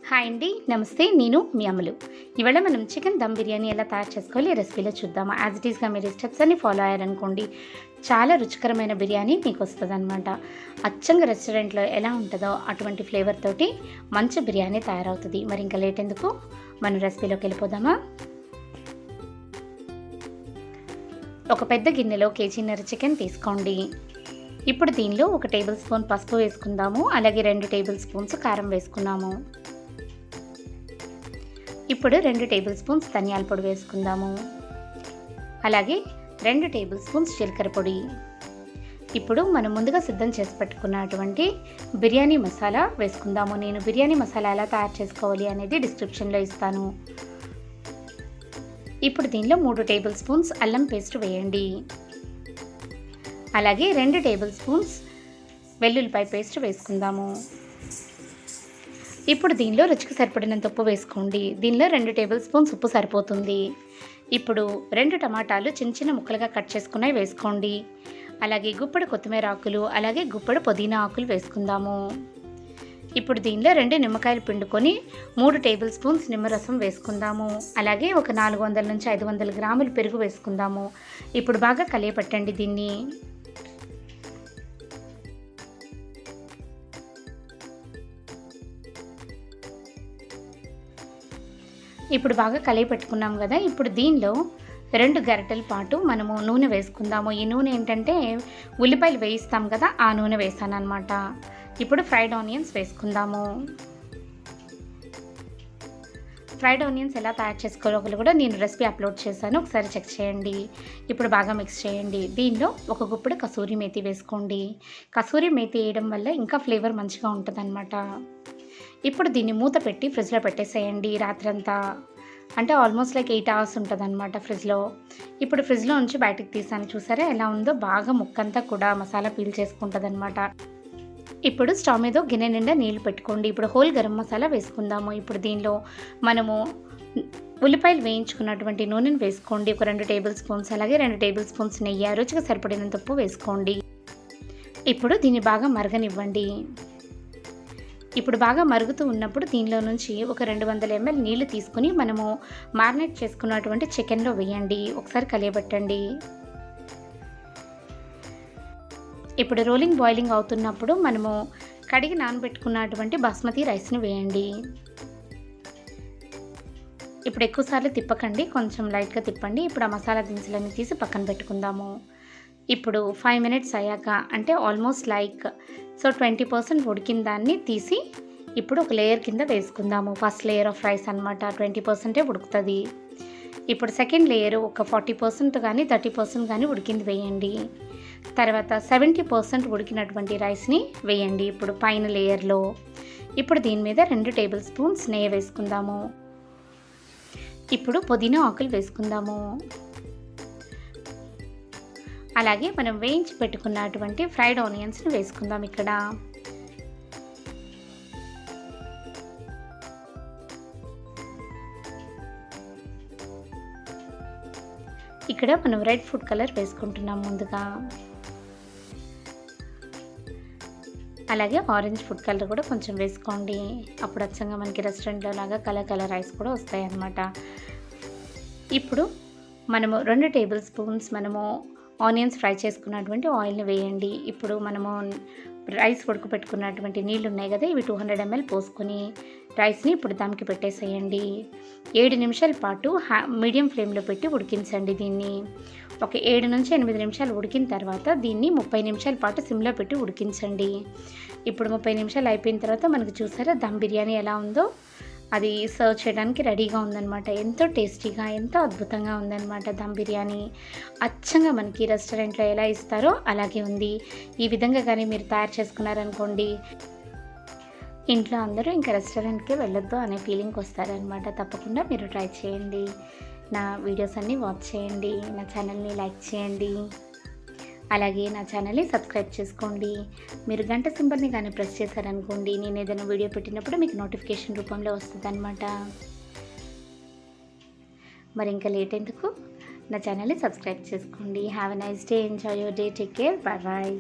Hi అండి, నమస్తే. నేను మీ అమలు. ఇవాళ మనం చికెన్ దమ్ బిర్యానీ ఎలా తయారు చేసుకోవాలి ఈ రెసిపీలో చూద్దాము. యాజ్ ఇట్ ఈస్గా మీరు స్టెప్స్ అన్ని ఫాలో అయ్యారనుకోండి, చాలా రుచికరమైన బిర్యానీ మీకు వస్తుంది అనమాట. అచ్చంగా రెస్టారెంట్లో ఎలా ఉంటుందో అటువంటి ఫ్లేవర్ తోటి మంచి బిర్యానీ తయారవుతుంది. మరి ఇంకా లేట్ ఎందుకు, మనం రెసిపీలోకి వెళ్ళిపోదామా. ఒక పెద్ద గిన్నెలో కేజీన్నర చికెన్ తీసుకోండి. ఇప్పుడు దీనిలో 1 టేబుల్ స్పూన్ పసుపు వేసుకుందాము. అలాగే 2 టేబుల్ స్పూన్స్ కారం వేసుకున్నాము. ఇప్పుడు 2 టేబుల్ స్పూన్స్ ధనియాల పొడి వేసుకుందాము. అలాగే 2 టేబుల్ స్పూన్స్ జీలకర్ర పొడి. ఇప్పుడు మనం ముందుగా సిద్ధం చేసి పెట్టుకున్నటువంటి బిర్యానీ మసాలా వేసుకుందాము. నేను బిర్యానీ మసాలా ఎలా తయారు చేసుకోవాలి అనేది డిస్క్రిప్షన్లో ఇస్తాను. ఇప్పుడు దీనిలో 3 టేబుల్ స్పూన్స్ అల్లం పేస్ట్ వేయండి. అలాగే 2 టేబుల్ స్పూన్స్ వెల్లుల్లిపాయ పేస్ట్ వేసుకుందాము. ఇప్పుడు దీనిలో రుచికి సరిపడినంత ఉప్పు వేసుకోండి. దీనిలో 2 టేబుల్ స్పూన్స్ ఉప్పు సరిపోతుంది. ఇప్పుడు 2 టమాటాలు చిన్న చిన్న ముక్కలుగా కట్ చేసుకున్నవి వేసుకోండి. అలాగే గుప్పెడు కొత్తిమీర ఆకులు, అలాగే గుప్పెడు పుదీనా ఆకులు వేసుకుందాము. ఇప్పుడు దీనిలో 2 నిమ్మకాయలు పిండుకొని 3 టేబుల్ స్పూన్స్ నిమ్మరసం వేసుకుందాము. అలాగే ఒక 400 నుంచి 500 గ్రాములు పెరుగు వేసుకుందాము. ఇప్పుడు బాగా కలియపట్టండి దీన్ని. ఇప్పుడు బాగా కలిపి పెట్టుకున్నాం కదా. ఇప్పుడు దీనిలో 2 గరిటెల పాటు మనము నూనె వేసుకుందాము. ఈ నూనె ఏంటంటే ఉల్లిపాయలు వేయిస్తాం కదా, ఆ నూనె వేసాను అనమాట. ఇప్పుడు ఫ్రైడ్ ఆనియన్స్ వేసుకుందాము. ఫ్రైడ్ ఆనియన్స్ ఎలా తయారు చేసుకోవాలో కూడా నేను రెసిపీ అప్లోడ్ చేశాను, ఒకసారి చెక్ చేయండి. ఇప్పుడు బాగా మిక్స్ చేయండి. దీనిలో ఒక గుప్పెడు కసూరి మేతి వేసుకోండి. కసూరి మేతి వేయడం వల్ల ఇంకా ఫ్లేవర్ మంచిగా ఉంటుందన్నమాట. ఇప్పుడు దీన్ని మూత పెట్టి ఫ్రిడ్జ్లో పెట్టేసేయండి రాత్రంతా. అంటే ఆల్మోస్ట్ లైక్ 8 అవర్స్ ఉంటుంది అనమాట ఫ్రిడ్జ్లో. ఇప్పుడు ఫ్రిడ్జ్లో నుంచి బయటకు తీసాను, చూసారా ఎలా ఉందో. బాగా ముక్కంతా కూడా మసాలా పీల్ చేసుకుంటుంది అనమాట. ఇప్పుడు స్టవ్ మీద గిన్నె నిండా నీళ్ళు పెట్టుకోండి. ఇప్పుడు హోల్ గరం మసాలా వేసుకుందాము. ఇప్పుడు దీనిలో మనము ఉల్లిపాయలు వేయించుకున్నటువంటి నూనెను వేసుకోండి. ఒక 2 టేబుల్ స్పూన్స్, అలాగే 2 టేబుల్ స్పూన్స్ నెయ్యి, రుచికి సరిపడినంత ఉప్పు వేసుకోండి. ఇప్పుడు దీన్ని బాగా మరగనివ్వండి. ఇప్పుడు బాగా మరుగుతూ ఉన్నప్పుడు దీనిలో నుంచి ఒక 200 ml నీళ్లు తీసుకుని మనము మ్యారినేట్ చేసుకున్నటువంటి చికెన్లో వేయండి. ఒకసారి కలియబెట్టండి. ఇప్పుడు రోలింగ్ బాయిలింగ్ అవుతున్నప్పుడు మనము కడిగి నానబెట్టుకున్నటువంటి బాస్మతి రైస్ని వేయండి. ఇప్పుడు ఎక్కువసార్లు తిప్పకండి, కొంచెం లైట్గా తిప్పండి. ఇప్పుడు ఆ మసాలా దినుసులన్నీ తీసి పక్కన పెట్టుకుందాము. ఇప్పుడు 5 మినిట్స్ అయ్యాక, అంటే ఆల్మోస్ట్ లైక్ 20% ఉడికిన దాన్ని తీసి ఇప్పుడు ఒక లేయర్ కింద వేసుకుందాము. ఫస్ట్ లేయర్ ఆఫ్ రైస్ అనమాట, 20% ఉడుకుతుంది. ఇప్పుడు సెకండ్ లేయర్ ఒక 40% కానీ 30% కానీ ఉడికింది వేయండి. తర్వాత 70% ఉడికినటువంటి రైస్ని వేయండి ఇప్పుడు పైన లేయర్లో. ఇప్పుడు దీని మీద 2 టేబుల్ స్పూన్స్ నెయ్యి వేసుకుందాము. ఇప్పుడు పుదీనా ఆకులు వేసుకుందాము. అలాగే మనం వేయించి పెట్టుకున్నటువంటి ఫ్రైడ్ ఆనియన్స్ని వేసుకుందాం. ఇక్కడ మనం రెడ్ ఫుడ్ కలర్ వేసుకుంటున్నాం ముందుగా. అలాగే ఆరెంజ్ ఫుడ్ కలర్ కూడా కొంచెం వేసుకోండి. అప్పుడు అచ్చంగా మనకి రెస్టారెంట్లో లాగా కలర్ రైస్ కూడా వస్తాయి అన్నమాట. ఇప్పుడు మనము 2 టేబుల్ స్పూన్స్ మనము ఆనియన్స్ ఫ్రై చేసుకున్నటువంటి ఆయిల్ని వేయండి. ఇప్పుడు మనము రైస్ ఉడకపెట్టుకున్నటువంటి నీళ్ళు ఉన్నాయి కదా, ఇవి 200 ml పోసుకొని రైస్ని ఇప్పుడు దమ్కి పెట్టేసేయండి. 7 నిమిషాల పాటు మీడియం ఫ్లేమ్లో పెట్టి ఉడికించండి దీన్ని. ఒక 7 నుంచి 8 నిమిషాలు ఉడికిన తర్వాత దీన్ని 30 నిమిషాల పాటు సిమ్లో పెట్టి ఉడికించండి. ఇప్పుడు 30 నిమిషాలు అయిపోయిన తర్వాత మనకు చూసారా దమ్ బిర్యానీ ఎలా ఉందో, అది సర్వ్ చేయడానికి రెడీగా ఉందన్నమాట. ఎంతో టేస్టీగా, ఎంతో అద్భుతంగా ఉందన్నమాట దమ్ బిర్యానీ. అచ్చంగా మనకి రెస్టారెంట్లో ఎలా ఇస్తారో అలాగే ఉంది. ఈ విధంగా కానీ మీరు తయారు చేసుకున్నారనుకోండి, ఇంట్లో అందరూ ఇంకా రెస్టారెంట్కి వెళ్ళొద్దు అనే ఫీలింగ్కి వస్తారనమాట. తప్పకుండా మీరు ట్రై చేయండి. నా వీడియోస్ అన్నీ వాచ్ చేయండి, నా ఛానల్ని లైక్ చేయండి, అలాగే నా ఛానల్ని సబ్స్క్రైబ్ చేసుకోండి. మీరు గంట సింబల్ని కానీ ప్రెస్ చేశారనుకోండి, నేను ఏదైనా వీడియో పెట్టినప్పుడు మీకు నోటిఫికేషన్ రూపంలో వస్తుంది అనమాట. మరి ఇంకా లేట్ ఎందుకు, నా ఛానల్ని సబ్స్క్రైబ్ చేసుకోండి. Have a nice day, enjoy your day, take care, bye bye.